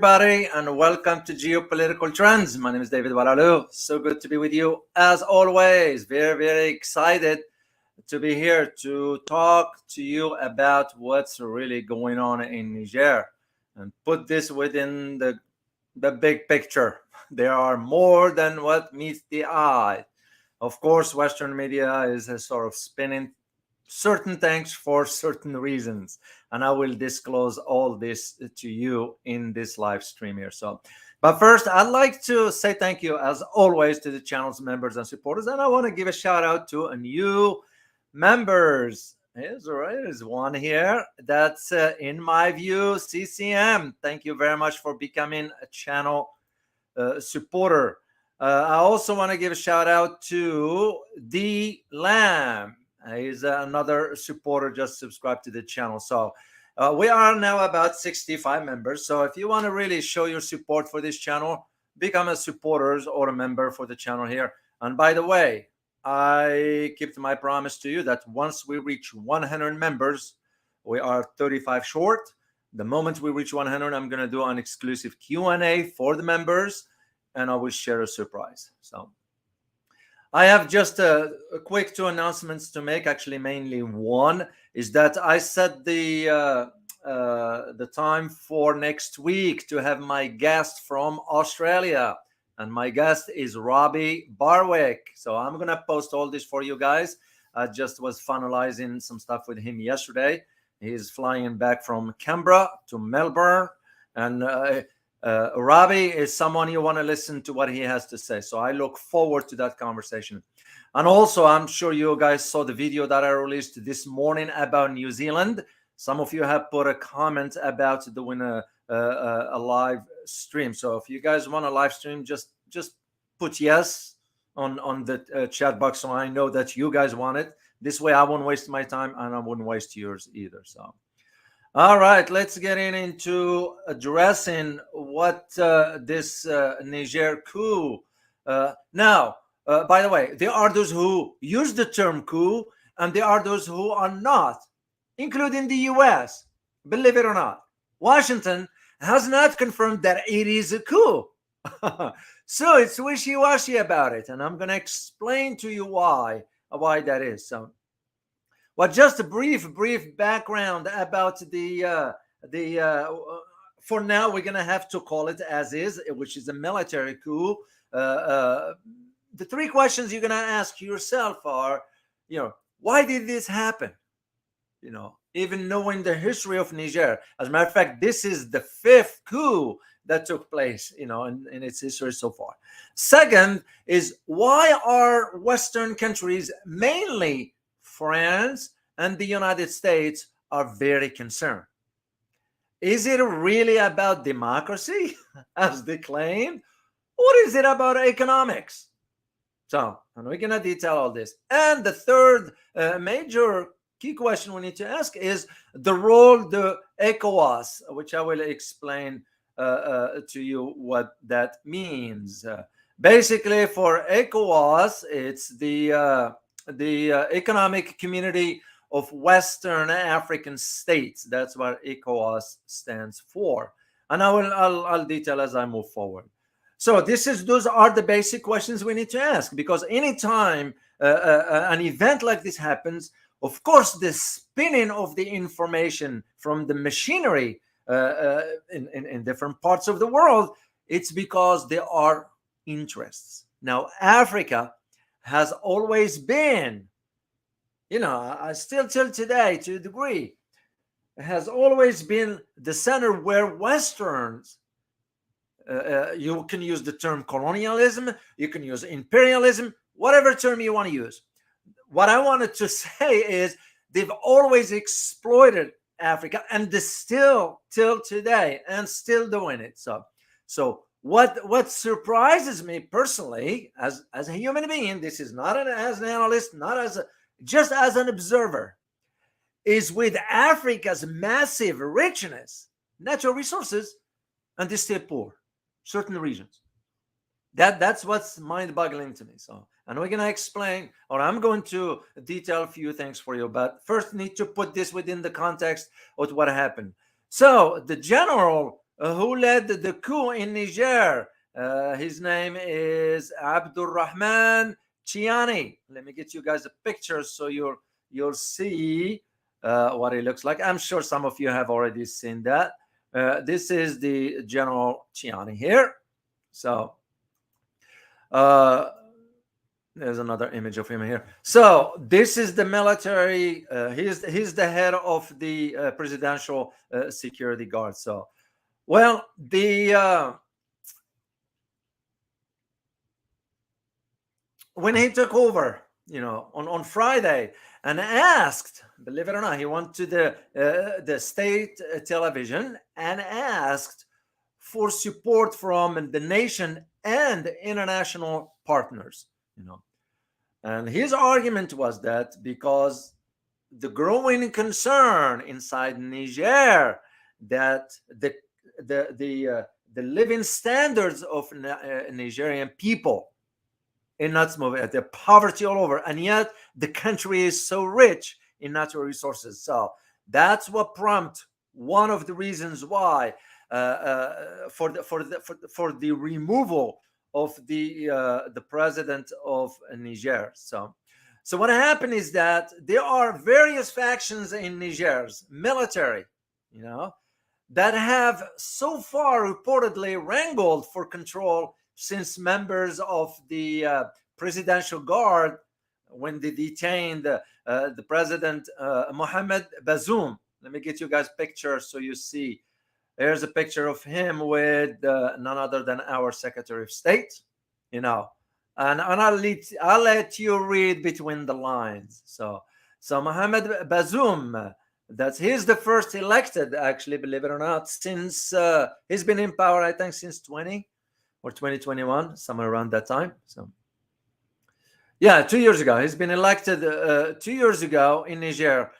everybody, and welcome to Geopolitical Trends. My name is David Walalu. So good to be with you as always. Very, very excited to be here to talk to you about what's really going on in Niger and put this within the big picture. There are more than what meets the eye. Of course, Western media is a sort of spinning certain things for certain reasons, and I will disclose all this to you in this live stream here. But first, I'd like to say thank you as always to the channel's members and supporters, and I want to give a shout out to a new members. There's one here that's in my view CCM. Thank you very much for becoming a channel supporter. I also want to give a shout out to D Lamb. He's another supporter, just subscribe to the channel. So we are now about 65 members. So if you want to really show your support for this channel, become a supporter or a member for the channel here. And by the way, I kept my promise to you that once we reach 100 members, we are 35 short. The moment we reach 100, I'm going to do an exclusive Q&A for the members, and I will share a surprise. So I have just a quick two announcements to make. Actually, mainly one is that I set the time for next week to have my guest from Australia, and my guest is Robbie Barwick. So I'm gonna post all this for you guys. I just was finalizing some stuff with him yesterday. He's flying back from Canberra to Melbourne, and Robbie is someone you want to listen to what he has to say. So I look forward to that conversation. And also, I'm sure you guys saw the video that I released this morning about New Zealand. Some of you have put a comment about doing a live stream. So if you guys want a live stream, just put yes on the chat box, so I know that you guys want it. This way I won't waste my time, and I wouldn't waste yours either. So all right, let's get into addressing what this Niger coup. Now, by the way, there are those who use the term coup, and there are those who are not, including the US. Believe it or not, Washington has not confirmed that it is a coup. So it's wishy-washy about it, and I'm going to explain to you why that is. So, well, just a brief background about for now, we're going to have to call it as is, which is a military coup. The three questions you're going to ask yourself are, why did this happen? Even knowing the history of Niger. As a matter of fact, this is the fifth coup that took place, in its history so far. Second is, why are Western countries, mainly France and the United States, are very concerned? Is it really about democracy, as they claim, or is it about economics? So, and we're going to detail all this. And the third major key question we need to ask is the role the ECOWAS, which I will explain to you what that means. Basically, for ECOWAS, it's the Economic Community of Western African States. That's what ECOWAS stands for, and I'll detail as I move forward. So those are the basic questions we need to ask, because anytime an event like this happens, of course, the spinning of the information from the machinery in different parts of the world, it's because there are interests. Now, Africa has always been, still till today, to a degree, has always been the center where Westerns, you can use the term colonialism, you can use imperialism, whatever term you want to use. What I wanted to say is they've always exploited Africa, and they still till today, and still doing it. So what surprises me personally as a human being, this is not as an analyst, not just as an observer, is with Africa's massive richness, natural resources, and they're still poor, certain regions. That's what's mind-boggling to me. So, and we're going to explain, or I'm going to detail a few things for you, but first need to put this within the context of what happened. So the general who led the coup in Niger. His name is Abdurrahman Chiani. Let me get you guys a picture so you'll see what he looks like. I'm sure some of you have already seen that. This is the General Chiani here. So there's another image of him here. So this is the military. He's the head of the presidential security guard. So, well, when he took over, on Friday, and asked, believe it or not, he went to the state television and asked for support from the nation and international partners. And his argument was that because the growing concern inside Niger that the living standards of Nigerian people in not moving, the poverty all over, and yet the country is so rich in natural resources. So that's what prompted one of the reasons why for the removal of the president of Niger. So what happened is that there are various factions in Niger's military, that have so far reportedly wrangled for control since members of the presidential guard, when they detained the president Mohamed Bazoum. Let me get you guys pictures so you see. Here's a picture of him with none other than our Secretary of State, and I'll let you read between the lines. So Mohamed Bazoum, he's the first elected, actually, believe it or not, since he's been in power, I think, since 20 or 2021, somewhere around that time. So, yeah, 2 years ago. He's been elected 2 years ago in Niger.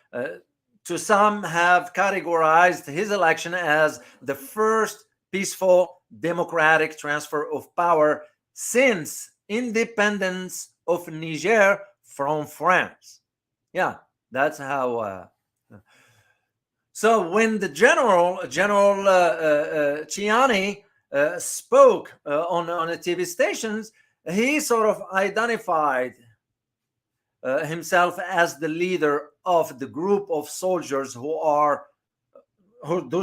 To some have categorized his election as the first peaceful democratic transfer of power since independence of Niger from France. Yeah, that's how. So when the General Chiani spoke on the TV stations, he sort of identified himself as the leader of the group of soldiers who's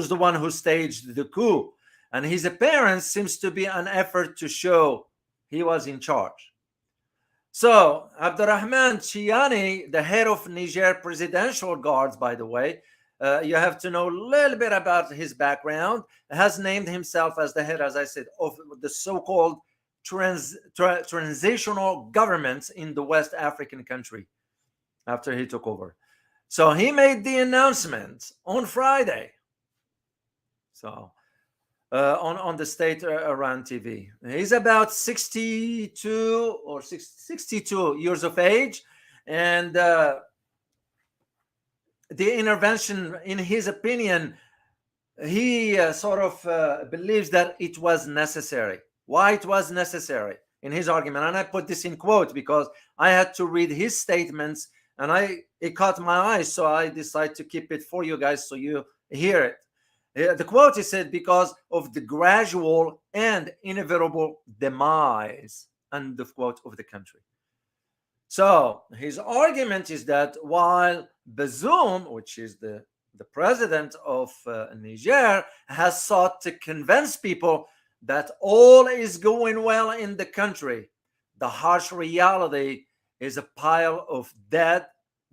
the one who staged the coup, and his appearance seems to be an effort to show he was in charge. So Abdurrahman Chiani, the head of Niger presidential guards, by the way, you have to know a little bit about his background, has named himself as the head, as I said, of the so-called transitional governments in the West African country after he took over. So he made the announcement on Friday. So on the state Iran TV. He's about 62 years of age, and the intervention, in his opinion, he sort of believes that it was necessary. Why it was necessary in his argument, and I put this in quote because I had to read his statements, and it caught my eye, so I decided to keep it for you guys so you hear it. The quote, he said, because of the gradual and inevitable demise, end of quote, of the country. So his argument is that while Bazoum, which is the president of Niger, has sought to convince people that all is going well in the country, the harsh reality is a pile of dead,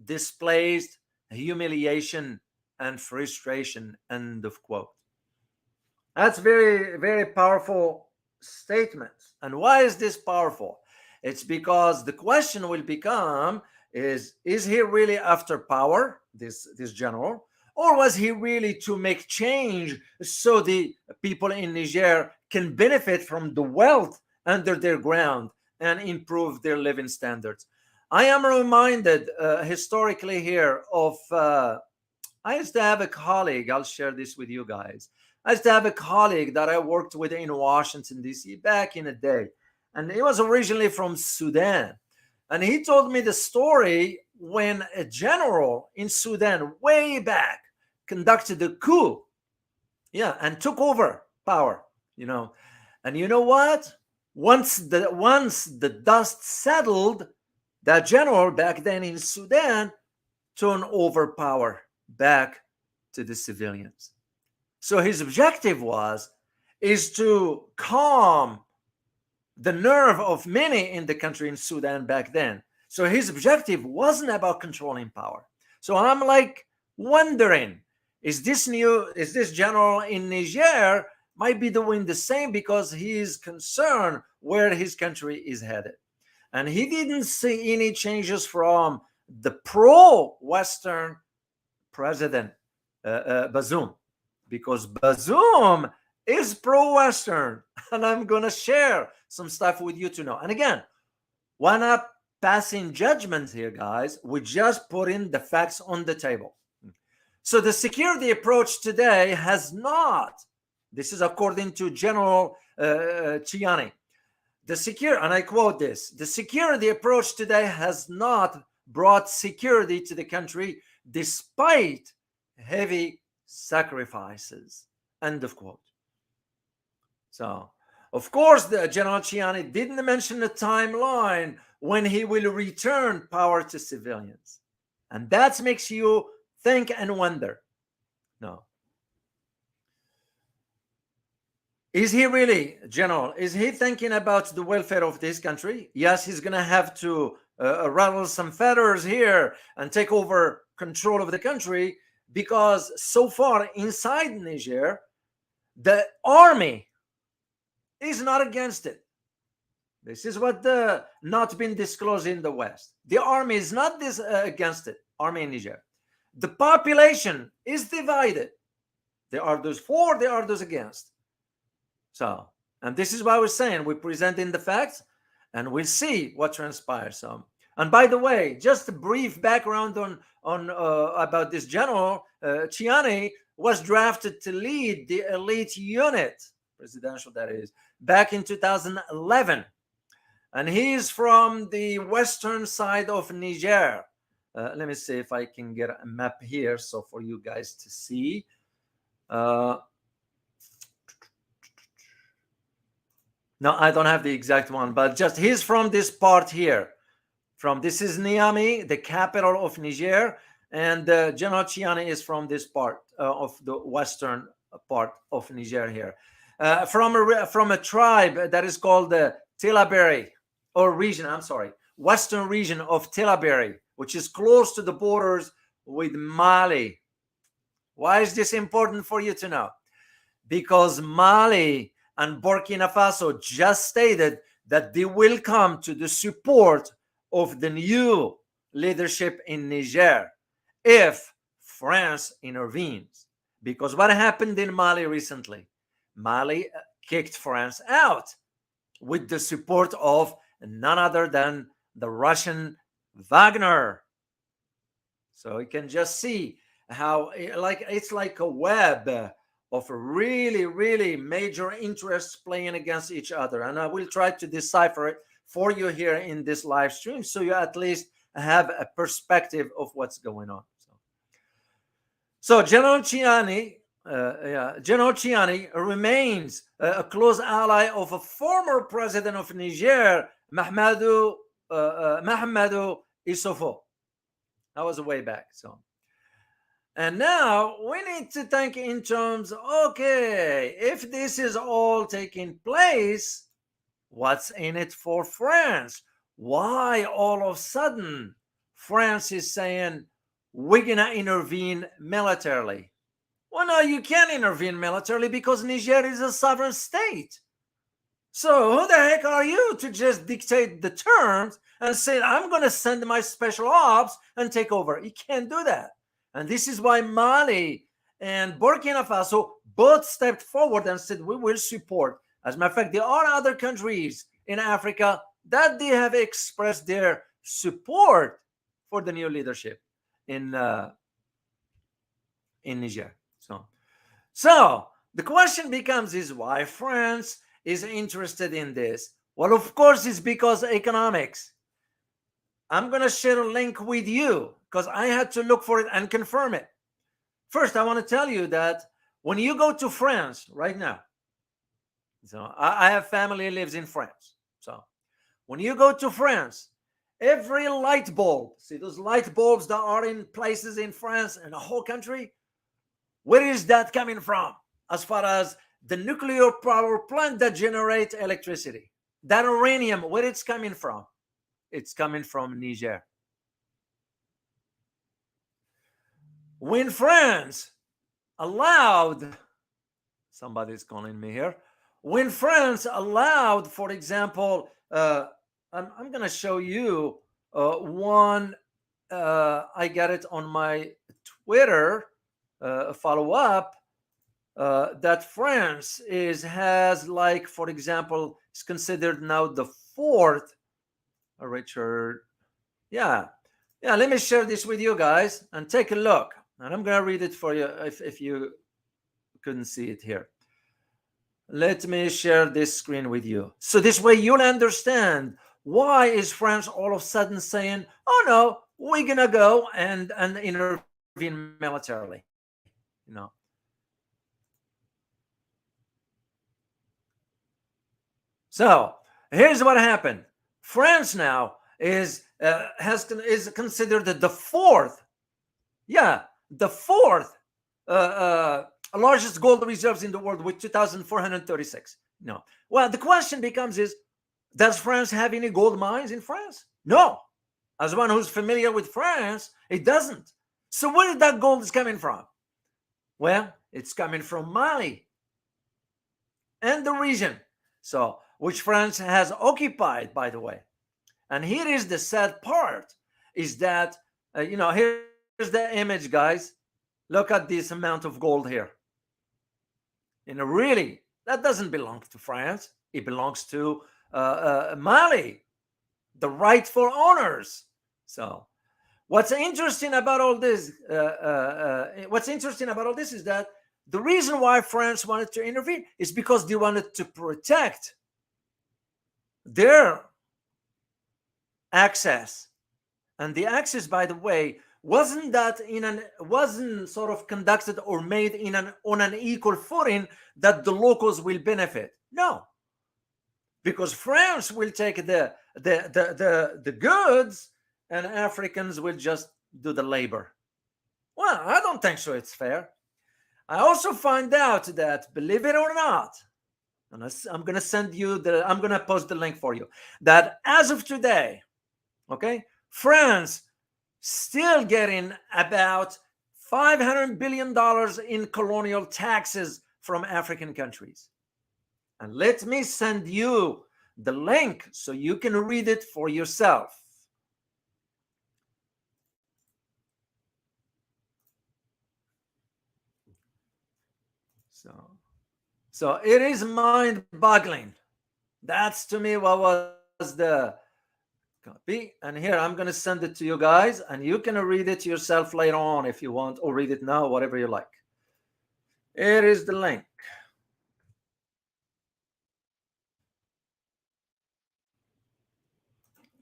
displaced, humiliation, and frustration, end of quote. That's very, very powerful statement. And why is this powerful? It's because the question will become, is he really after power, this general, or was he really to make change so the people in Niger can benefit from the wealth under their ground and improve their living standards? I am reminded historically here of, I used to have a colleague, I'll share this with you guys. I used to have a colleague that I worked with in Washington, D.C. back in the day. And he was originally from Sudan. And he told me the story when a general in Sudan way back conducted a coup, and took over power, And you know what? Once the dust settled, that general back then in Sudan turned over power back to the civilians. So his objective is to calm the nerve of many in the country in Sudan back then. So his objective wasn't about controlling power. So I'm like wondering, is this general in Niger might be doing the same because he is concerned where his country is headed. And he didn't see any changes from the pro-Western president, Bazoum, because Bazoum is pro-Western. And I'm going to share some stuff with you to know. And again, why not passing judgments here, guys? We just put in the facts on the table. So the security approach today has not, this is according to General Chiani, and I quote this, the security approach today has not brought security to the country despite heavy sacrifices. End of quote. So, of course, the General Chiani didn't mention the timeline when he will return power to civilians. And that makes you think and wonder. No. Is he really, General, is he thinking about the welfare of this country? Yes, he's going to have to rattle some feathers here and take over control of the country, because so far inside Niger, the army is not against it. This is what not been disclosed in the West. The army is not against it, army in Niger. The population is divided. There are those for, there are those against. So, and this is why we're saying we're presenting the facts and we'll see what transpires. So, and by the way, just a brief background on about this general, Chiani was drafted to lead the elite unit, presidential that is, back in 2011. And he's from the western side of Niger. Let me see if I can get a map here so for you guys to see. No, I don't have the exact one, but just he's from this part here. This is Niamey, the capital of Niger, and General Chiani is from this part of the western part of Niger here. From a tribe that is called the Tillaberi, or region, western region of Tillaberi, which is close to the borders with Mali. Why is this important for you to know? Because Mali and Burkina Faso just stated that they will come to the support of the new leadership in Niger if France intervenes. Because what happened in Mali recently? Mali kicked France out with the support of none other than the Russian Wagner. So you can just see how it's like a web of really, really major interests playing against each other. And I will try to decipher it for you here in this live stream so you at least have a perspective of what's going on. So General Chiani remains a close ally of a former president of Niger, Mahamadou Issoufou. That was way back. So, and now we need to think in terms, okay, if this is all taking place, what's in it for France? Why all of a sudden France is saying we're going to intervene militarily? Well, no, you can't intervene militarily because Niger is a sovereign state. So who the heck are you to just dictate the terms and say, I'm going to send my special ops and take over? You can't do that. And this is why Mali and Burkina Faso both stepped forward and said, we will support. As a matter of fact, there are other countries in Africa that they have expressed their support for the new leadership in Niger. So the question becomes is why France is interested in this? Well, of course, it's because economics. I'm going to share a link with you because I had to look for it and confirm it. First, I want to tell you that when you go to France right now, So I have family lives in France. So when you go to France, every light bulb, see those light bulbs that are in places in France and the whole country, where is that coming from? As far as the nuclear power plant that generates electricity, that uranium, where it's coming from? It's coming from Niger. When France allowed, somebody's calling me here, when France allowed, for example, I'm going to show you one, I got it on my Twitter, follow up, that France has, like, for example, is considered now the fourth, Richard, yeah, let me share this with you guys and take a look. And I'm going to read it for you if you couldn't see it here. Let me share this screen with you. So this way you'll understand why is France all of a sudden saying, oh no, we're going to go and intervene militarily, you know. So here's what happened. France now is considered the fourth, the fourth largest gold reserves in the world with 2,436. No. Well, the question becomes is, does France have any gold mines in France? No. As one who's familiar with France, it doesn't. So where did that gold is coming from? Well, it's coming from Mali and the region, so which France has occupied, by the way. And here is the sad part, is that, here's the image, guys. Look at this amount of gold here. Really, that doesn't belong to France. It belongs to Mali, the rightful owners. So what's interesting about all this, is that the reason why France wanted to intervene is because they wanted to protect their access. And the access, by the way, wasn't sort of conducted or made on an equal footing that the locals will benefit. No, because France will take the goods and Africans will just do the labor. Well, I don't think so. It's fair. I also find out that, believe it or not, and I'm going to send you I'm going to post the link for you, that as of today, okay, France still getting about $500 billion in colonial taxes from African countries. And let me send you the link so you can read it for yourself. So it is mind-boggling. That's, to me, what was the copy. And here I'm going to send it to you guys, and you can read it yourself later on if you want, or read it now, whatever you like. Here is the link.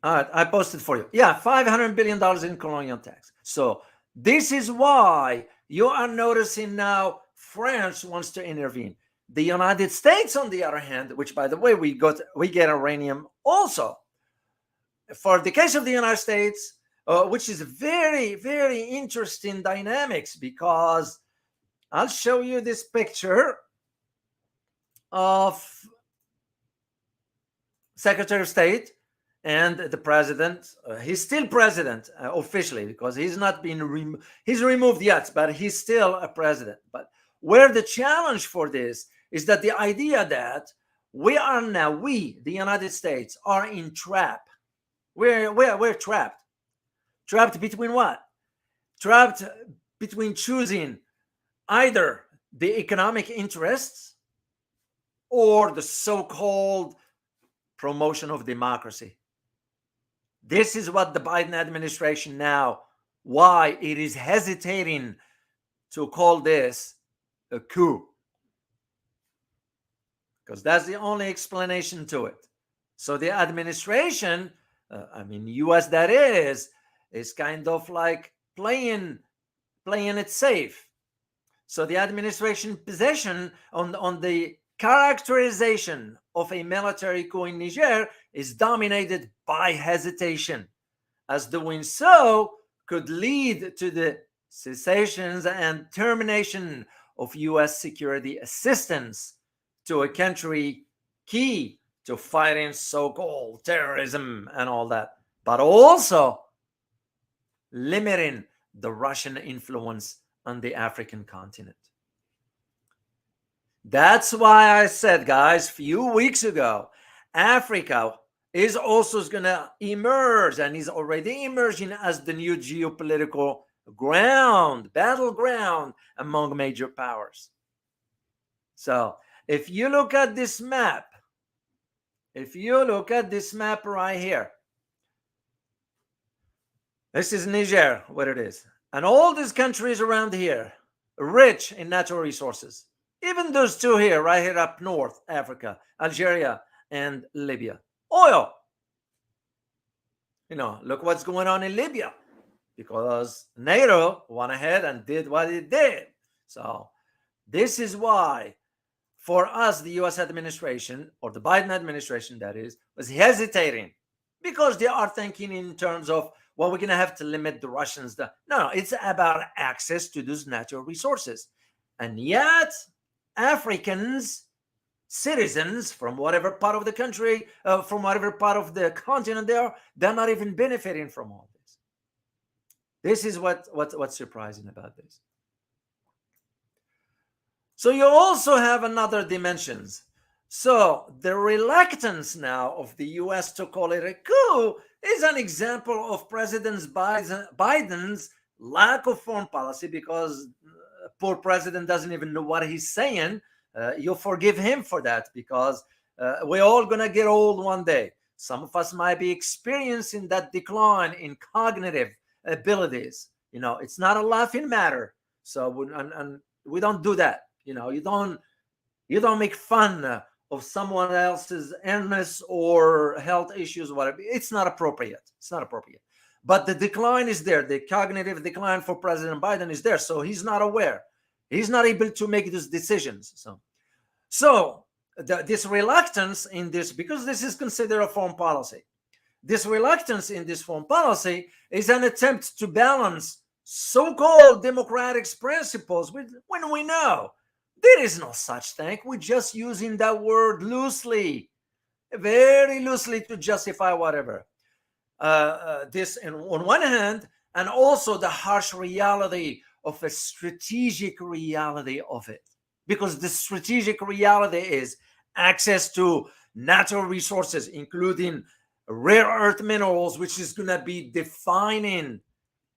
All right, I posted for you. Yeah, $500 billion in colonial tax. So this is why you are noticing now France wants to intervene. The United States, on the other hand, which, by the way, we get uranium also. For the case of the United States, which is very, very interesting dynamics, because I'll show you this picture of Secretary of State and the president. He's still president officially, because he's not been he's removed yet, but he's still a president. But where the challenge for this is that the idea that we, the United States, are in trap. We're trapped. Trapped between what? Trapped between choosing either the economic interests or the so-called promotion of democracy. This is what the Biden administration now, why it is hesitating to call this a coup. Because that's the only explanation to it. So the administration, US that is kind of like playing it safe. So the administration position on the characterization of a military coup in Niger is dominated by hesitation, as doing so could lead to the cessation and termination of U.S. security assistance to a country key to fighting so-called terrorism and all that, but also limiting the Russian influence on the African continent. That's why I said, guys, a few weeks ago, Africa is also going to emerge and is already emerging as the new geopolitical battleground among major powers. So if you look at this map, right here, this is Niger, what it is. And all these countries around here, rich in natural resources. Even those two here, right here up north, Africa, Algeria and Libya. Oil. Look what's going on in Libya, because NATO went ahead and did what it did. So this is why, for us, the US administration, or the Biden administration, that is, was hesitating, because they are thinking in terms of, well, we're going to have to limit the Russians. No, it's about access to those natural resources. And yet, Africans, citizens from whatever part of the country, from whatever part of the continent they're not even benefiting from all this. This is what's surprising about this. So you also have another dimensions. So the reluctance now of the US to call it a coup is an example of President Biden's lack of foreign policy, because poor president doesn't even know what he's saying. You'll forgive him for that, because we're all going to get old one day. Some of us might be experiencing that decline in cognitive abilities. It's not a laughing matter. So we don't do that. You don't make fun of someone else's illness or health issues, whatever. It's not appropriate. But the decline is there. The cognitive decline for President Biden is there. So he's not aware. He's not able to make these decisions. So this reluctance in this, because this is considered a foreign policy, this reluctance in this foreign policy is an attempt to balance so-called democratic principles when we know there is no such thing. We're just using that word loosely, very loosely, to justify whatever. This on one hand, and also the harsh reality of a strategic reality of it. Because the strategic reality is access to natural resources, including rare earth minerals, which is going to be defining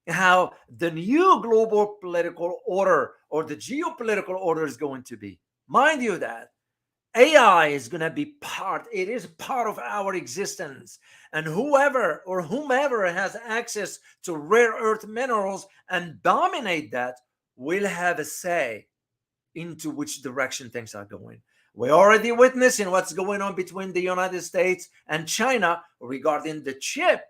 how the new global political order, or the geopolitical order, is going to be. Mind you that AI is going to be it is part of our existence. And whomever has access to rare earth minerals and dominate that will have a say into which direction things are going. We're already witnessing what's going on between the United States and China regarding the chip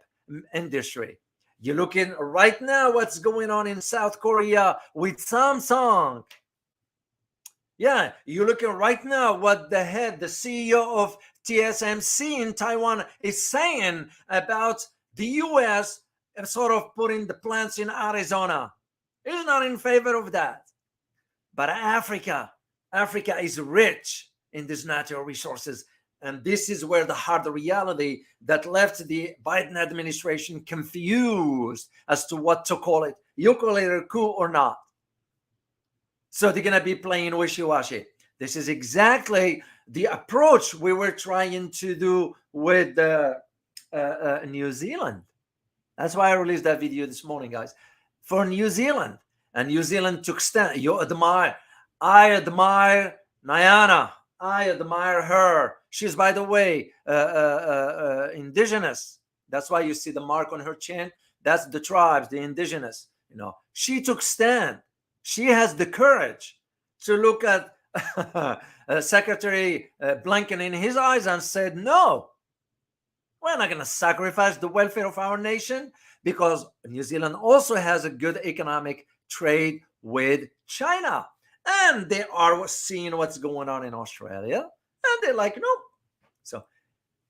industry. You're looking right now what's going on in South Korea with Samsung. Yeah, you're looking right now what the CEO of TSMC in Taiwan is saying about the US sort of putting the plants in Arizona. He's not in favor of that. But Africa is rich in these natural resources. And this is where the hard reality that left the Biden administration confused as to what to call it. You call it a coup or not. So they're going to be playing wishy-washy. This is exactly the approach we were trying to do with New Zealand. That's why I released that video this morning, guys. For New Zealand. And New Zealand took stand. I admire Nyana. I admire her. She's, by the way, indigenous. That's why you see the mark on her chin. That's the tribes, the indigenous. She took stand. She has the courage to look at Secretary Blinken in his eyes and said, no, we're not going to sacrifice the welfare of our nation, because New Zealand also has a good economic trade with China. and they are seeing what's going on in Australia, and they're like, no. So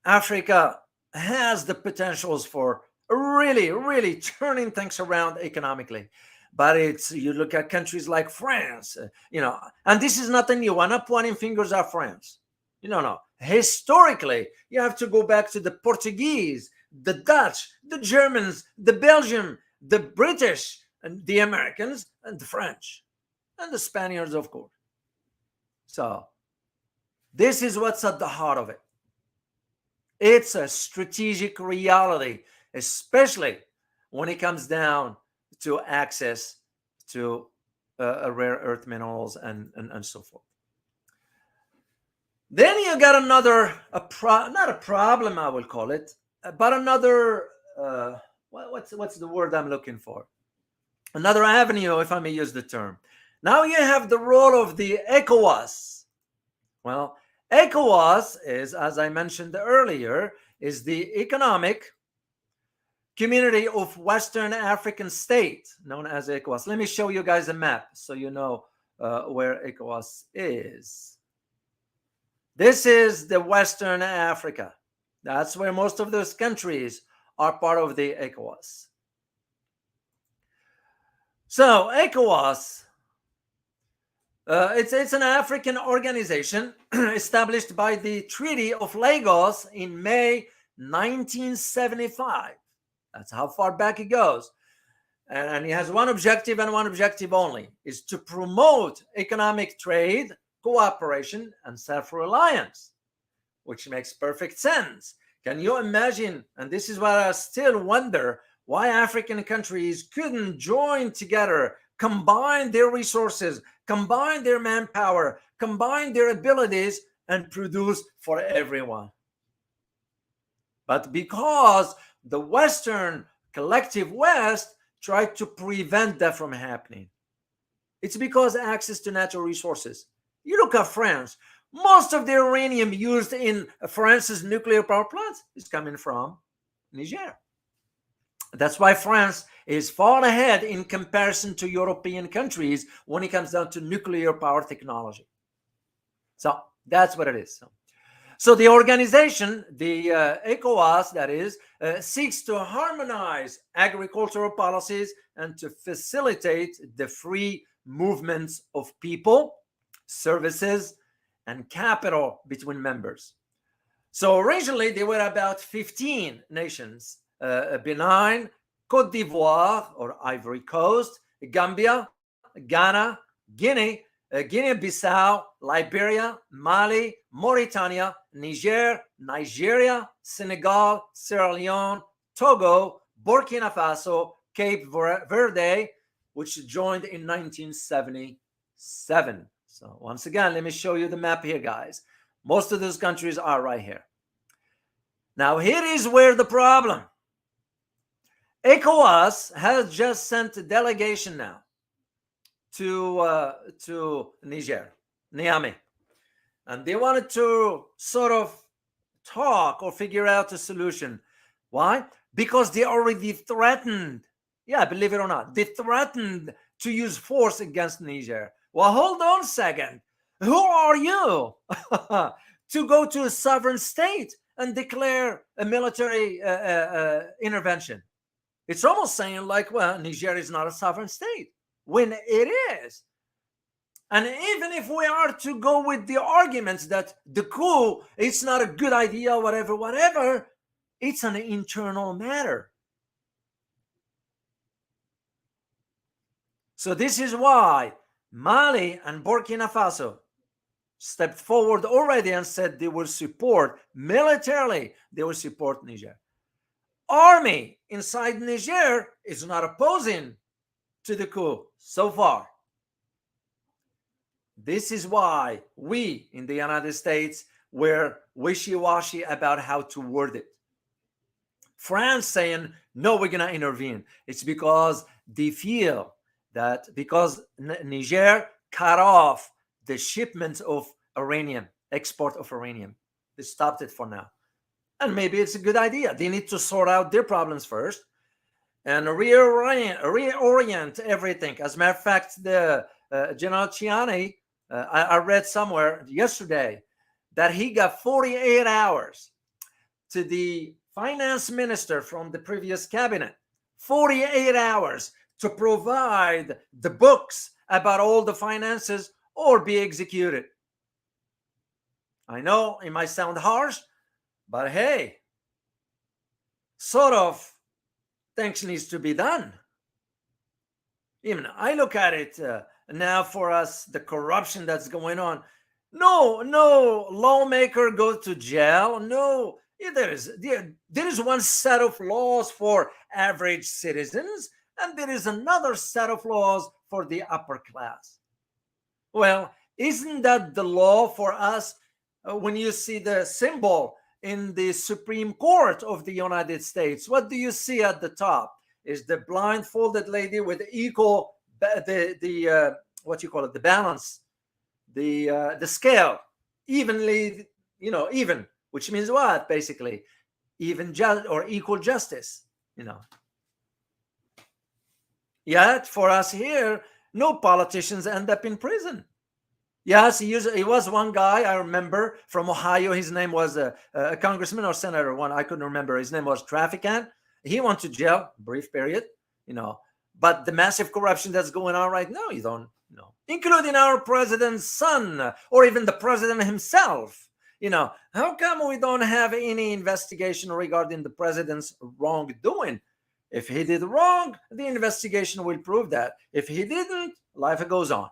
Africa has the potentials for really, really turning things around economically. But it's, you look at countries like France, and this is nothing new. I'm not pointing fingers at France. No. Historically, you have to go back to the Portuguese, the Dutch, the Germans, the Belgian, the British, and the Americans, and the French, and the Spaniards, of course. So this is what's at the heart of it. It's a strategic reality, especially when it comes down to access to rare earth minerals and so forth. Then you got another, not a problem, I will call it, but another, what's the word I'm looking for? Another avenue, if I may use the term. Now you have the role of the ECOWAS. Well, ECOWAS is, as I mentioned earlier, is the economic community of Western African states known as ECOWAS. Let me show you guys a map so you know where ECOWAS is. This is the Western Africa. That's where most of those countries are part of the ECOWAS. So ECOWAS, it's an African organization established by the Treaty of Lagos in May 1975. That's how far back it goes. And it has one objective and one objective only, is to promote economic trade, cooperation, and self-reliance, which makes perfect sense. Can you imagine? And this is what I still wonder, why African countries couldn't join together, combine their resources, combine their manpower, combine their abilities, and produce for everyone. But because the Western collective West tried to prevent that from happening, it's because access to natural resources. You look at France, most of the uranium used in France's nuclear power plants is coming from Niger. That's why France is far ahead in comparison to European countries when it comes down to nuclear power technology. So that's what it is. So the organization, the ECOWAS, that is, seeks to harmonize agricultural policies and to facilitate the free movements of people, services, and capital between members. So originally, there were about 15 nations: Benin, Côte d'Ivoire or Ivory Coast, Gambia, Ghana, Guinea, Guinea-Bissau, Liberia, Mali, Mauritania, Niger, Nigeria, Senegal, Sierra Leone, Togo, Burkina Faso, Cape Verde, which joined in 1977. So once again, let me show you the map here, guys. Most of those countries are right here. Now, here is where the problem. ECOWAS has just sent a delegation now to Niger, Niamey. And they wanted to sort of talk or figure out a solution. Why? Because they already threatened, yeah, believe it or not, they threatened to use force against Niger. Well, hold on a second. Who are you to go to a sovereign state and declare a military intervention? It's almost saying like, well, Niger is not a sovereign state, when it is. And even if we are to go with the arguments that the coup, it's not a good idea, whatever, it's an internal matter. So this is why Mali and Burkina Faso stepped forward already and said they will support, militarily, they will support Niger. Army inside Niger is not opposing to the coup so far. This is why we in the United States were wishy-washy about how to word it. France saying, no, we're going to intervene. It's because they feel that because Niger cut off the shipments of uranium, export of uranium, they stopped it for now. And maybe it's a good idea. They need to sort out their problems first and reorient everything. As a matter of fact, the General Ciani, I read somewhere yesterday that he got 48 hours to the finance minister from the previous cabinet, 48 hours to provide the books about all the finances or be executed. I know it might sound harsh, but hey, sort of things needs to be done. Even I look at it now for us, the corruption that's going on. No lawmaker goes to jail. No, there is one set of laws for average citizens, and there is another set of laws for the upper class. Well, isn't that the law for us? When you see the symbol in the Supreme Court of the United States, what do you see at the top? Is the blindfolded lady with equal what you call it, the balance, the scale, evenly, even, which means what? Basically, even just or equal justice, Yet for us here, no politicians end up in prison. Yes, he was one guy I remember from Ohio. His name was a congressman or senator. One I couldn't remember. His name was Trafficant. He went to jail, brief period, But the massive corruption that's going on right now, you don't know, including our president's son or even the president himself. How come we don't have any investigation regarding the president's wrongdoing? If he did wrong, the investigation will prove that. If he didn't, life goes on.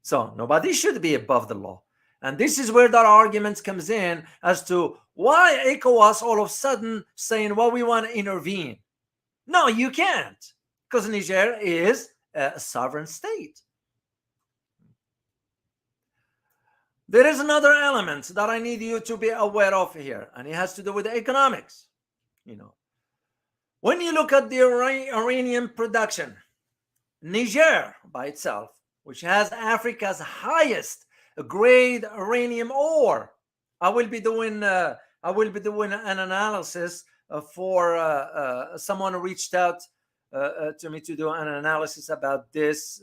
So nobody should be above the law. And this is where that argument comes in as to why ECOWAS all of a sudden saying, well, we want to intervene. No, you can't, because Niger is a sovereign state. There is another element that I need you to be aware of here, and it has to do with economics. When you look at the uranium production, Niger by itself, which has Africa's highest grade uranium ore, I will be doing an analysis for someone who reached out to me to do an analysis about this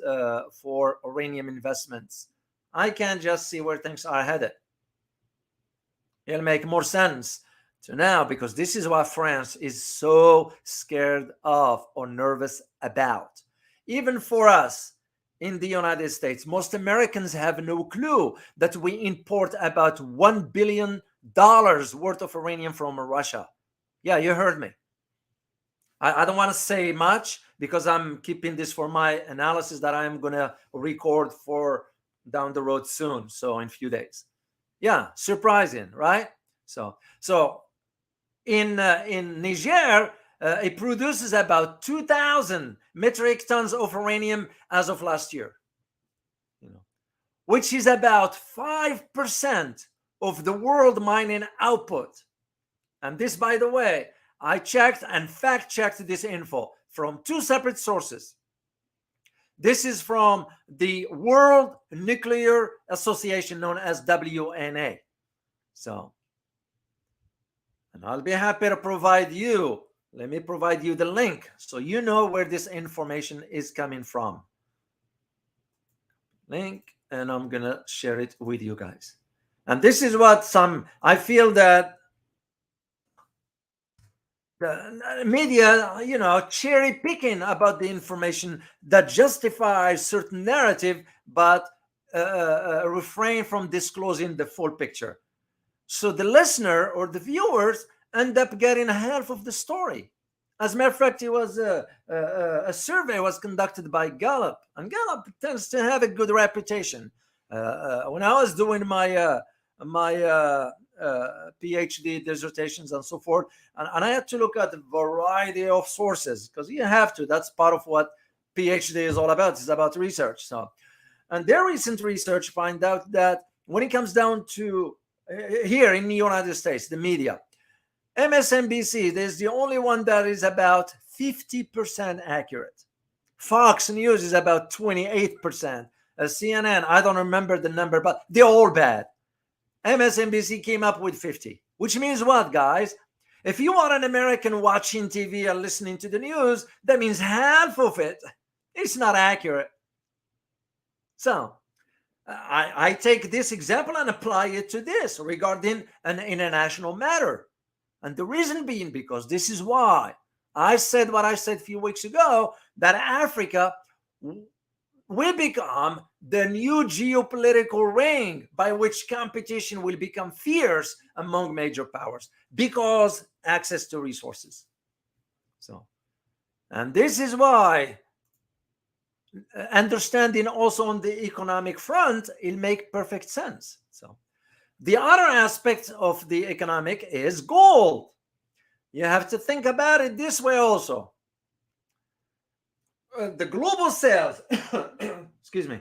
for uranium investments. I can just see where things are headed. It'll make more sense to now, because this is what France is so scared of or nervous about. Even for us in the United States, most Americans have no clue that we import about $1 billion worth of uranium from Russia. Yeah, you heard me. I don't want to say much because I'm keeping this for my analysis that I'm going to record for down the road soon. So in a few days. Yeah, surprising, right? So in Niger, it produces about 2,000 metric tons of uranium as of last year, which is about 5% of the world mining output. And this, by the way, I checked and fact-checked this info from two separate sources. This is from the World Nuclear Association, known as WNA. And I'll be happy to provide you. Let me provide you the link so you know where this information is coming from. Link, and I'm going to share it with you guys. And this is what I feel that the media, cherry picking about the information that justifies certain narrative, but refrain from disclosing the full picture. So the listener or the viewers end up getting half of the story. As a matter of fact, it was a survey was conducted by Gallup, and Gallup tends to have a good reputation. When I was doing my PhD dissertations and so forth, and I had to look at a variety of sources, because you have to. That's part of what PhD is all about. It's about research. And their recent research find out that when it comes down to here in the United States, the media, MSNBC is the only one that is about 50% accurate. Fox News is about 28%. CNN, I don't remember the number, but they're all bad. MSNBC came up with 50, which means what, guys? If you are an American watching TV and listening to the news, that means half of it is not accurate. So I take this example and apply it to this regarding an international matter. And the reason being, because this is why I said what I said a few weeks ago, that Africa will become the new geopolitical ring by which competition will become fierce among major powers because access to resources. So, and this is why understanding also on the economic front, it'll make perfect sense. So the other aspect of the economic is gold. You have to think about it this way also. The global sales, excuse me.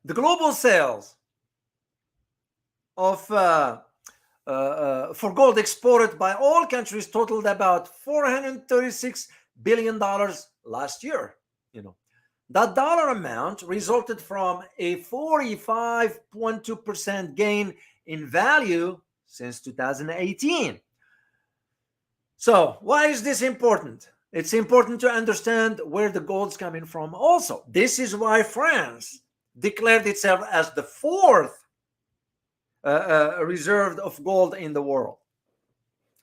The global sales of for gold exported by all countries totaled about $436 billion last year. That dollar amount resulted from a 45.2% gain in value since 2018. So why is this important? It's important to understand where the gold's coming from also. This is why France declared itself as the fourth reserve of gold in the world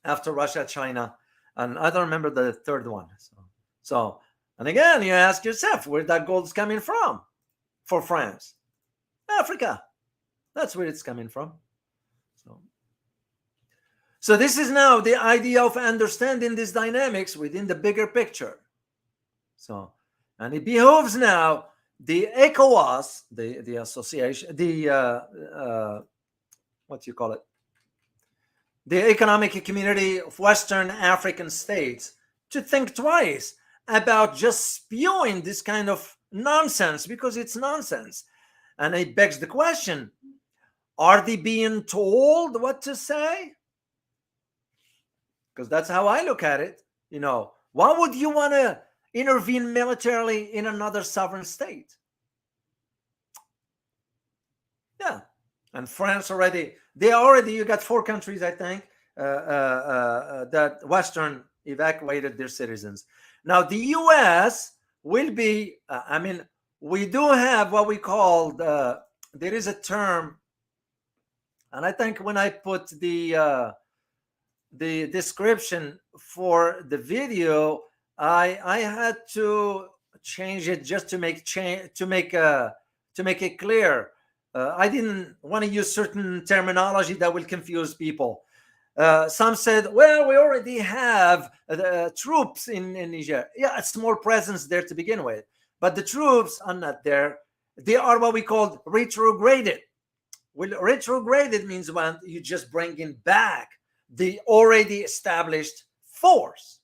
after Russia, China, and I don't remember the third one. So and again, you ask yourself where that gold's coming from for France. Africa. That's where it's coming from. So this is now the idea of understanding these dynamics within the bigger picture. So, and it behooves now the ECOWAS, the association, what do you call it? The Economic Community of Western African States to think twice about just spewing this kind of nonsense, because it's nonsense. And it begs the question, are they being told what to say? Because that's how I look at it. Why would you want to intervene militarily in another sovereign state? Yeah. And France you got 4 countries, I think, that Western evacuated their citizens. Now, the U.S. will be, we do have what we call, there is a term, and I think when I put the description for the video, I had to change it just to make it clear. I didn't want to use certain terminology that will confuse people. Some said, well, we already have troops in Niger. Yeah, a small presence there to begin with. But the troops are not there. They are what we call retrograded. Well, retrograded means when you just bringing back the already established force,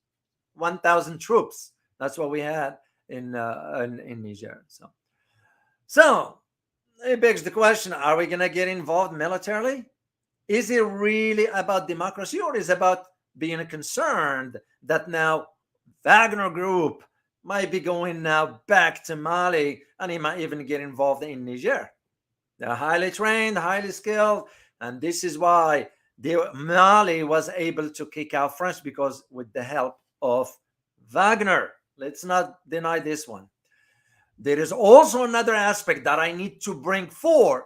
1,000 troops. That's what we had in Niger. So it begs the question, are we going to get involved militarily? Is it really about democracy, or is it about being concerned that now Wagner Group might be going now back to Mali, and he might even get involved in Niger? They're highly trained, highly skilled, and this is why Mali was able to kick out France, because with the help of Wagner. Let's not deny this one. There is also another aspect that I need to bring forth.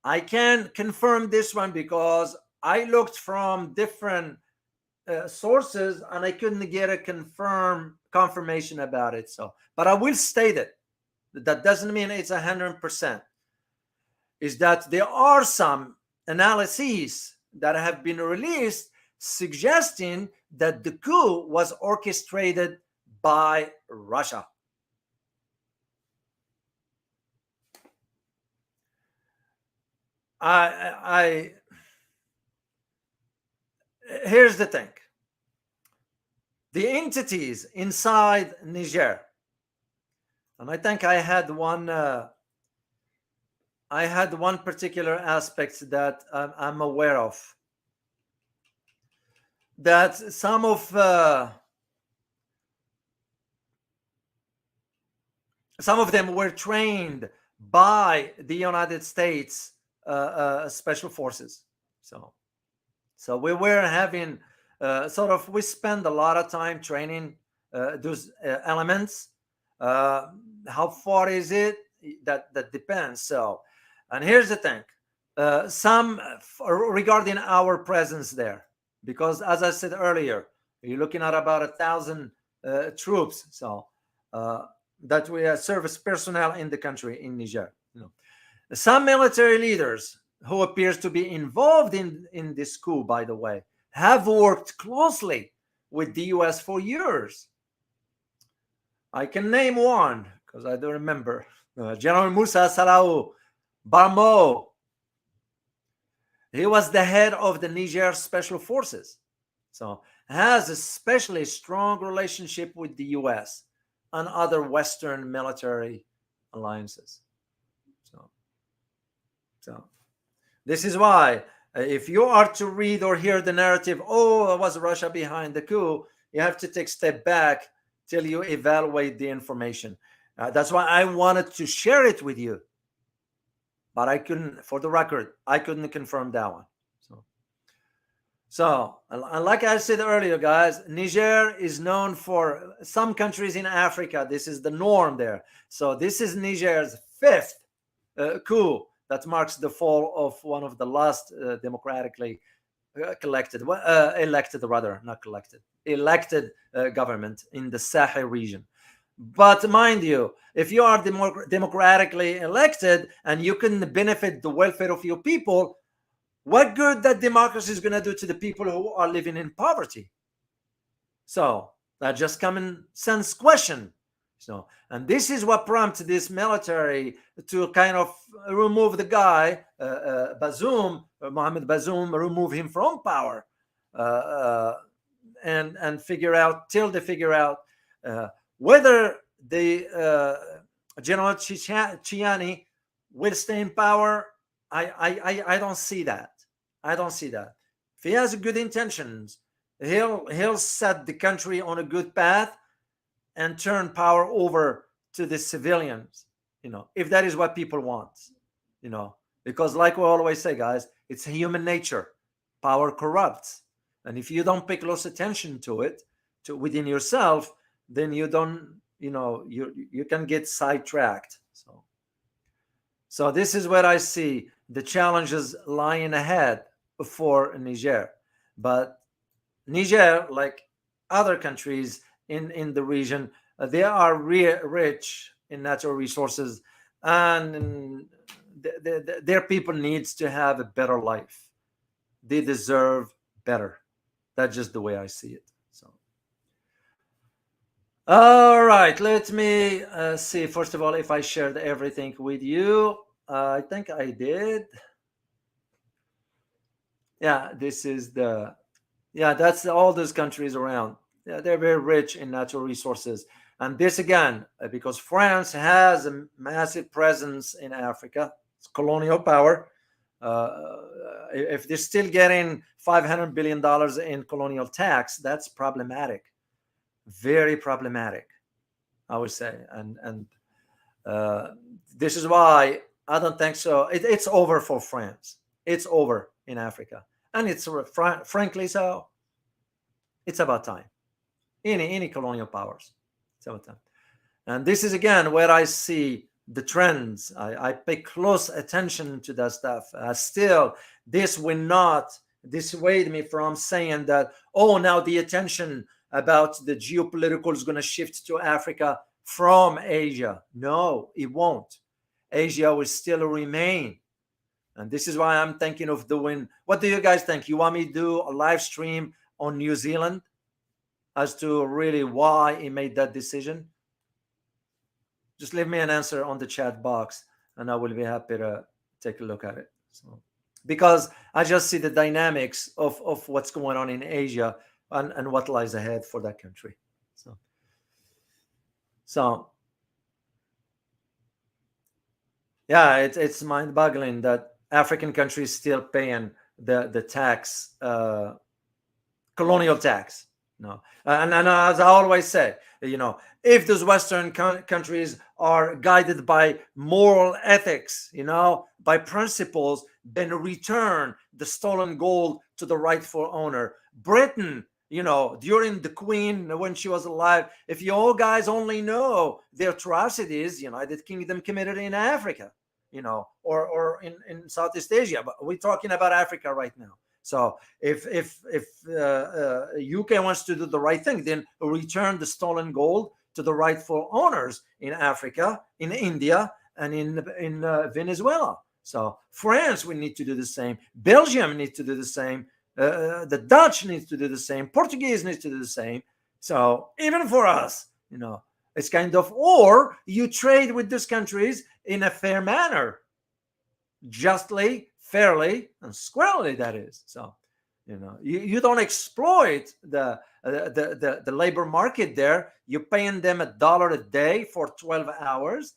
I can confirm this one because I looked from different sources and I couldn't get a confirmation about it. But I will state it. That doesn't mean it's 100%. Is that there are some analyses that have been released suggesting that the coup was orchestrated by Russia. Here's the thing. The entities inside Niger, and I think I had one particular aspect that I'm aware of, that some of them were trained by the United States special forces. So we were having sort of we spend a lot of time training those elements. How far is it? That depends. So, and here's the thing: some regarding our presence there, because as I said earlier, you're looking at about 1,000 troops. So that we are service personnel in the country in Niger. Some military leaders who appears to be involved in this coup, by the way, have worked closely with the US for years. I can name one because I don't remember. General Musa Salau Barmo. He was the head of the Niger Special Forces. So has especially strong relationship with the US and other Western military alliances. So this is why if you are to read or hear the narrative, oh, was Russia behind the coup, you have to take a step back till you evaluate the information. That's why I wanted to share it with you. But I couldn't, for the record, I couldn't confirm that one. So, like I said earlier, guys, Niger is known for some countries in Africa. This is the norm there. So this is Niger's fifth coup that marks the fall of one of the last democratically elected government in the Sahel region. But mind you, if you are democratically elected and you can benefit the welfare of your people, what good that democracy is going to do to the people who are living in poverty? So that's just common sense question. So, and this is what prompted this military to kind of remove the guy, Bazoum, Mohamed Bazoum, remove him from power, and figure out whether the General Chiani will stay in power. I don't see that. I don't see that. If he has good intentions, he'll set the country on a good path and turn power over to the civilians, if that is what people want, because like we always say, guys, it's human nature. Power corrupts. And if you don't pay close attention to it, within yourself, then you don't, you can get sidetracked. So this is where I see the challenges lying ahead for Niger. But Niger, like other countries in the region, they are rich in natural resources, and their people needs to have a better life. They deserve better. That's just the way I see it. So, all right, let me see. First of all, if I shared everything with you, I think I did. Yeah, this is that's all those countries around. Yeah, they're very rich in natural resources. And this again, because France has a massive presence in Africa. It's colonial power. If they're still getting $500 billion in colonial tax, that's problematic. Very problematic, I would say. And this is why I don't think so. It's over for France. It's over in Africa. And it's frankly so. It's about time. Any colonial powers. It's about time. And this is again where I see the trends. I pay close attention to that stuff. Still, this will not dissuade me from saying that, now the attention about the geopolitical is going to shift to Africa from Asia. No, it won't. Asia will still remain. And this is why I'm thinking of doing, what do you guys think? You want me to do a live stream on New Zealand as to really why he made that decision? Just leave me an answer on the chat box and I will be happy to take a look at it. So, because I just see the dynamics of what's going on in Asia and what lies ahead for that country. So yeah, it's mind-boggling that African countries still paying the tax, colonial tax. No, and as I always say, if those Western countries are guided by moral ethics, by principles, then return the stolen gold to the rightful owner. Britain, during the Queen, when she was alive, if you all guys only know the atrocities United Kingdom committed in Africa, or in Southeast Asia, but we're talking about Africa right now. So if UK wants to do the right thing, then return the stolen gold to the rightful owners in Africa, in India, and in Venezuela. So France, we need to do the same. Belgium needs to do the same. The Dutch needs to do the same. Portuguese needs to do the same. So even for us, it's kind of, or you trade with these countries in a fair manner, justly, fairly, and squarely, that is. So, you don't exploit the labor market there. You're paying them $1 a day for 12 hours.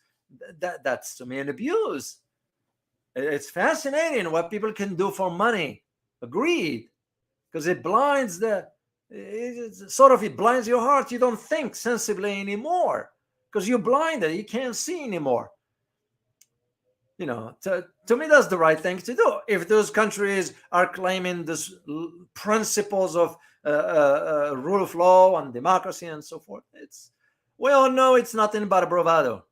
That's, to me, an abuse. It's fascinating what people can do for money. Agreed. Because it blinds it blinds your heart. You don't think sensibly anymore because you're blinded. You can't see anymore. To me, that's the right thing to do. If those countries are claiming these principles of rule of law and democracy and so forth, we all know it's nothing but a bravado.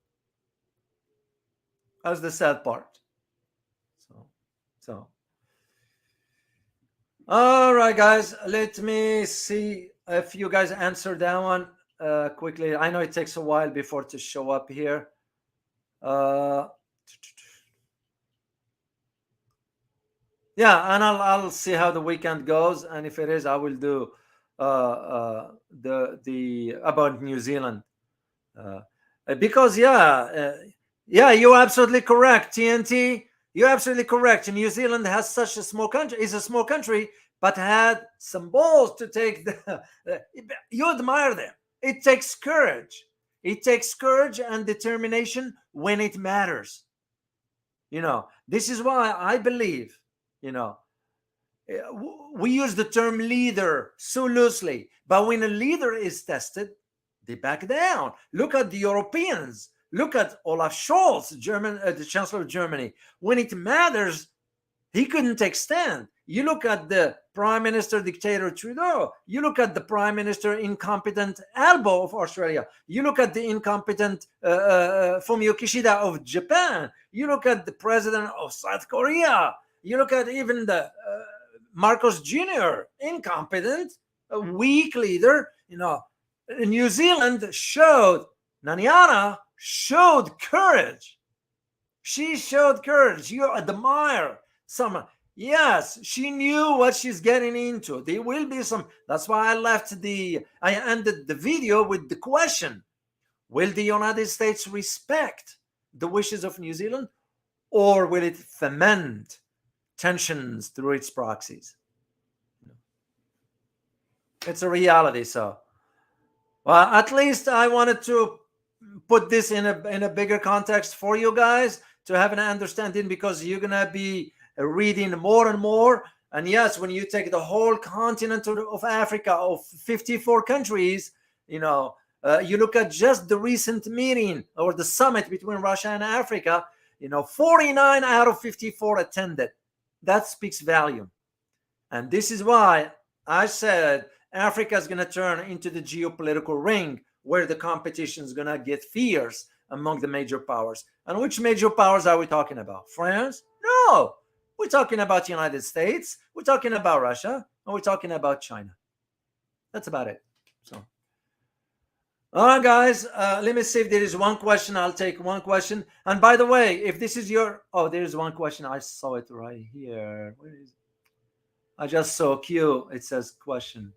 That's the sad part. So. All right, guys. Let me see if you guys answer that one quickly. I know it takes a while before to show up here. Yeah, and I'll see how the weekend goes, and if it is, I will do the about New Zealand, because you're absolutely correct, TNT. You're absolutely correct. New Zealand has such a small country, is a small country, but had some balls to take you admire them. It takes courage. It takes courage and determination when it matters. This is why I believe, we use the term leader so loosely, but when a leader is tested, they back down. Look at the Europeans. Look at Olaf Scholz, the Chancellor of Germany. When it matters, he couldn't take stand. You look at the Prime Minister dictator Trudeau. You look at the Prime Minister incompetent Albo of Australia. You look at the incompetent Fumio Kishida of Japan. You look at the President of South Korea. You look at even the Marcos Jr., incompetent, a weak leader. New Zealand showed, Naniana showed courage. She showed courage. You admire someone. Yes, she knew what she's getting into. There will be some. That's why I ended the video with the question: will the United States respect the wishes of New Zealand, or will it foment tensions through its proxies? It's a reality. So, well, at least I wanted to put this in a bigger context for you guys to have an understanding, because you're gonna be reading more and more. And yes, when you take the whole continent of Africa of 54 countries, you look at just the recent meeting or the summit between Russia and Africa, 49 out of 54 attended. That speaks volume. And this is why I said Africa is going to turn into the geopolitical ring where the competition is going to get fierce among the major powers. And which major powers are we talking about? France? No. We're talking about the United States. We're talking about Russia. And we're talking about China. That's about it. So, all right, guys. Let me see if there is one question. I'll take one question. And by the way, if this is your... Oh, there is one question. I saw it right here. Where is it? I just saw Q. It says question.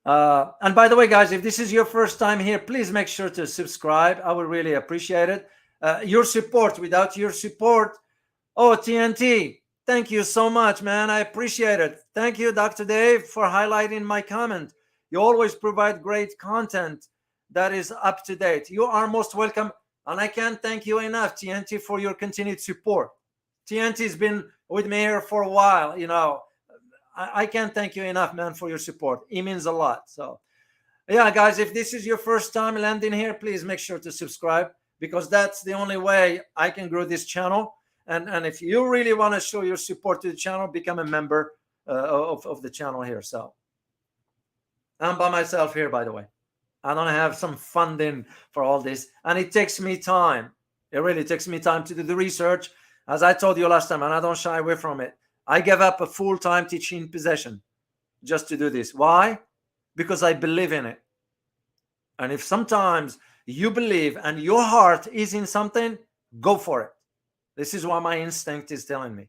And by the way, guys, if this is your first time here, please make sure to subscribe. I would really appreciate it. Your support. Without your support... Oh, TNT, thank you so much, man. I appreciate it. Thank you, Dr. Dave, for highlighting my comment. You always provide great content that is up to date. You are most welcome. And I can't thank you enough, TNT, for your continued support. TNT's been with me here for a while. I can't thank you enough, man, for your support. It means a lot. So, yeah, guys, if this is your first time landing here, please make sure to subscribe, because that's the only way I can grow this channel. And if you really want to show your support to the channel, become a member of the channel here. So I'm by myself here, by the way. I don't have some funding for all this, and it takes me time. It really takes me time to do the research, as I told you last time, and I don't shy away from it. I gave up a full-time teaching position just to do this. Why? Because I believe in it. And if sometimes you believe and your heart is in something, go for it. This is what my instinct is telling me.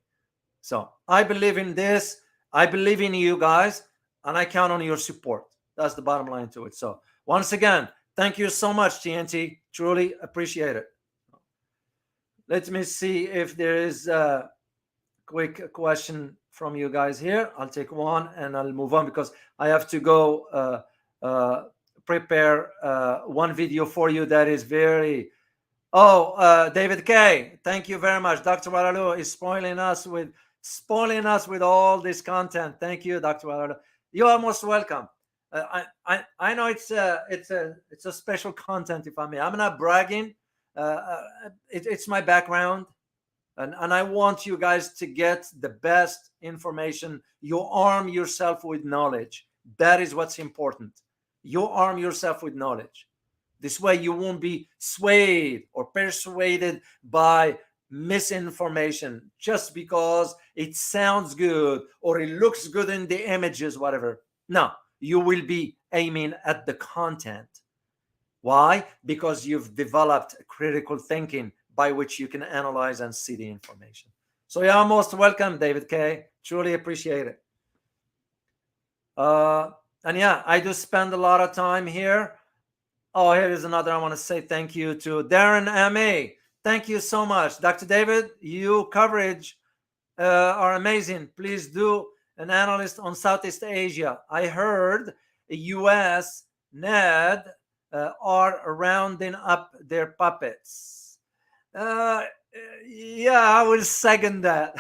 So I believe in this. I believe in you guys, and I count on your support. That's the bottom line to it. So once again, thank you so much, TNT. Truly appreciate it. Let me see if there is a quick question from you guys here. I'll take one and I'll move on because I have to go prepare one video for you that is very... David K, thank you very much. Dr. Walalu is spoiling us with all this content. Thank you, Dr. Walalu. You are most welcome. I know it's a special content, if I may. I'm not bragging. It's my background, and I want you guys to get the best information. You arm yourself with knowledge. That is what's important. You arm yourself with knowledge. This way you won't be swayed or persuaded by misinformation just because it sounds good or it looks good in the images, whatever. No, you will be aiming at the content. Why? Because you've developed critical thinking by which you can analyze and see the information. So you're most welcome, David K. Truly appreciate it. And yeah, I do spend a lot of time here. Oh, here is another. I want to say thank you to Darren M.A. Thank you so much. Dr. David, your coverage are amazing. Please do an analyst on Southeast Asia. I heard the U.S. NED are rounding up their puppets. Yeah, I will second that.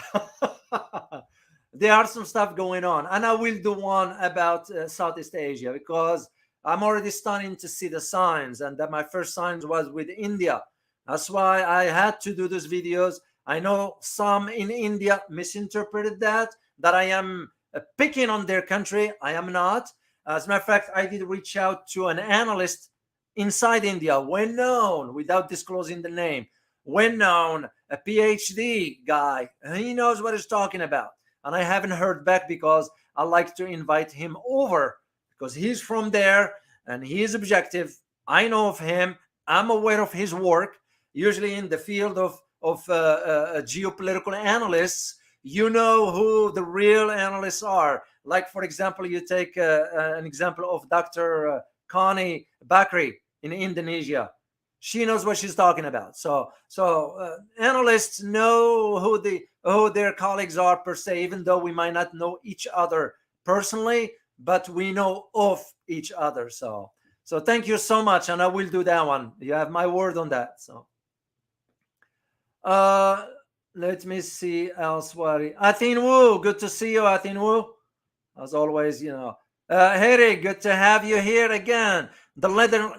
There are some stuff going on, and I will do one about Southeast Asia because I'm already starting to see the signs, and that my first signs was with India. That's why I had to do these videos. I know some in India misinterpreted that I am picking on their country. I am not. As a matter of fact, I did reach out to an analyst inside India, well known, without disclosing the name, well known, a PhD guy. He knows what he's talking about. And I haven't heard back because I like to invite him over because he's from there and he is objective. I know of him. I'm aware of his work. Usually in the field of geopolitical analysts, you know who the real analysts are. Like, for example, you take an example of Dr. Connie Bakri in Indonesia. She knows what she's talking about. So analysts know who their colleagues are per se, even though we might not know each other personally, but we know of each other. So thank you so much, and I will do that one. You have my word on that. So let me see elsewhere. Atin Wu, good to see you, Atin Wu. As always, you know. Harry, good to have you here again. The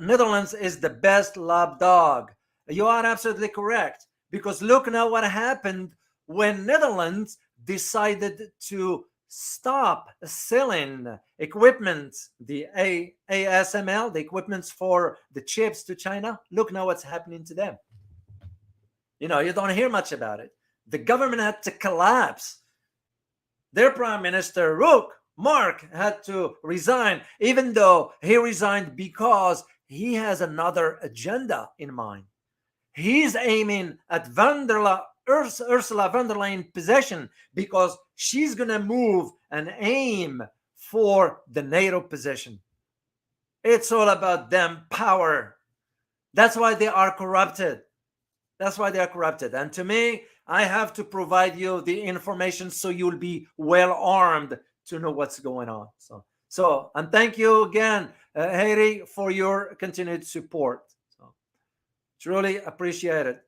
Netherlands is the best lab dog. You are absolutely correct. Because look now what happened when Netherlands decided to stop selling equipment, the ASML, the equipments for the chips to China. Look now what's happening to them. You know, you don't hear much about it. The government had to collapse. Their prime minister, Mark, had to resign, even though he resigned because he has another agenda in mind. He's aiming at Ursula von der Leyen position because she's going to move and aim for the NATO position. It's all about them power. That's why they are corrupted. And to me, I have to provide you the information so you'll be well armed to know what's going on. So and thank you again, Harry, for your continued support. So truly appreciate it.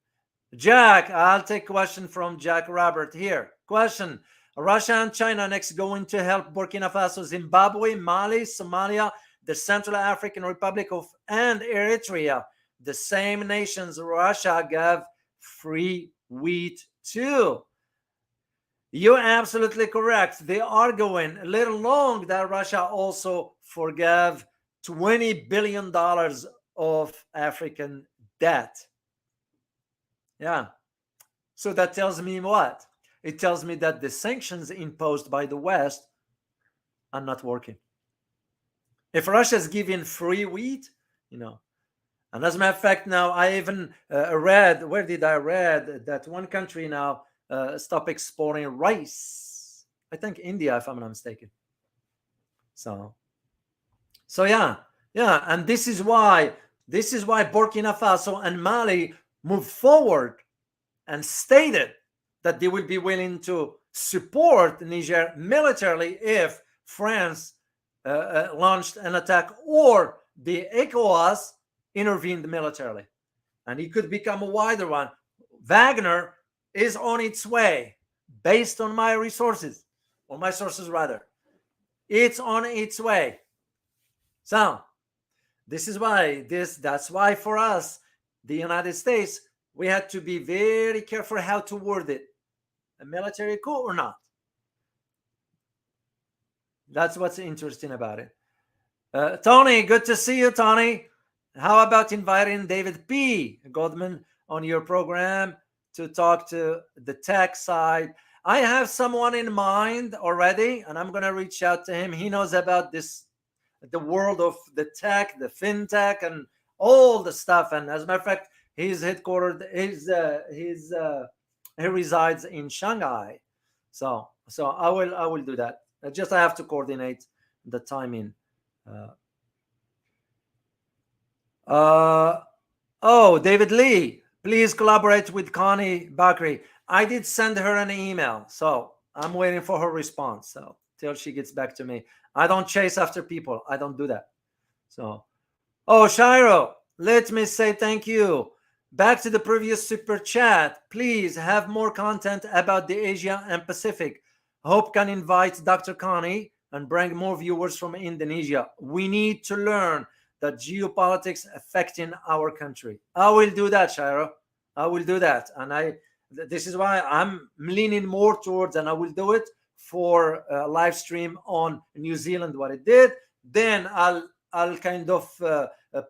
Jack, I'll take a question from Jack Robert here. Question: Russia and China next going to help Burkina Faso, Zimbabwe, Mali, Somalia, the Central African Republic and Eritrea, the same nations Russia gave free wheat Two, you're absolutely correct. They are going a little long that Russia also forgave $20 billion of African debt. Yeah. So that tells me what? It tells me that the sanctions imposed by the West are not working. If Russia is giving free wheat, and as a matter of fact, now I even read, where did I read that one country now stop exporting rice? I think India, if I'm not mistaken. So yeah, and this is why Burkina Faso and Mali moved forward and stated that they would be willing to support Niger militarily if France launched an attack or the ECOWAS intervened militarily. And it could become a wider one. Wagner is on its way, based on my resources, or my sources rather. It's on its way. So this is why that's why for us, the United States, we had to be very careful how to word it. A military coup or not? That's what's interesting about it. Tony, good to see you, Tony. How about inviting David P. Goldman on your program to talk to the tech side? I have someone in mind already, and I'm going to reach out to him. He knows about this, the world of the tech, the fintech, and all the stuff. And as a matter of fact, he's headquartered. He resides in Shanghai. So I will do that. I have to coordinate the timing. David Lee, please collaborate with Connie Bakri. I did send her an email, so I'm waiting for her response. So till she gets back to me. I don't chase after people. I don't do that. So, Shiro, let me say thank you. Back to the previous super chat. Please have more content about the Asia and Pacific. Hope can invite Dr. Connie and bring more viewers from Indonesia. We need to learn the geopolitics affecting our country. I will do that, Shiro. I will do that. And this is why I'm leaning more towards, and I will do it for a live stream on New Zealand, what it did. Then I'll kind of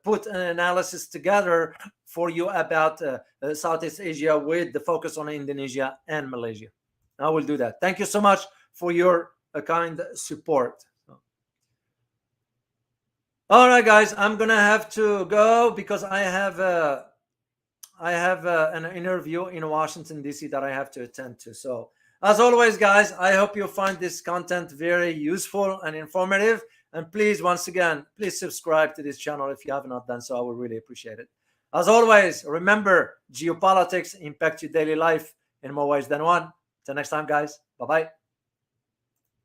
put an analysis together for you about Southeast Asia with the focus on Indonesia and Malaysia. I will do that. Thank you so much for your kind support. All right, guys, I'm gonna have to go because I have an interview in Washington, D.C. that I have to attend to. So as always, guys, I hope you find this content very useful and informative. And please, once again, please subscribe to this channel if you have not done so. I would really appreciate it. As always, remember, geopolitics impact your daily life in more ways than one. Till next time, guys. Bye-bye.